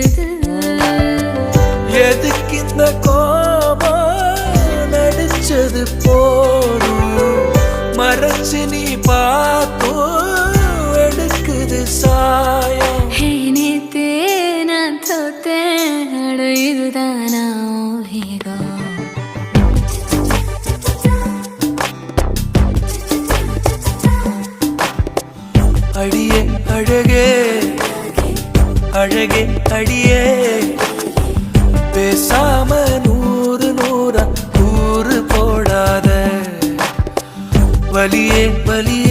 நடுங்குது. எதுக்கு இந்த கோபம் நடிச்சது போதும் மறைச்சு நீ பார்த்தோ எடுக்குது சாயம். நேத்தே நான் தோத்தேன், அட இதுதானா ஈகோ. அடியே அழகே அழகே அடியே பேசாம நூறு நூறா கூறு போடாத வலியே வலியே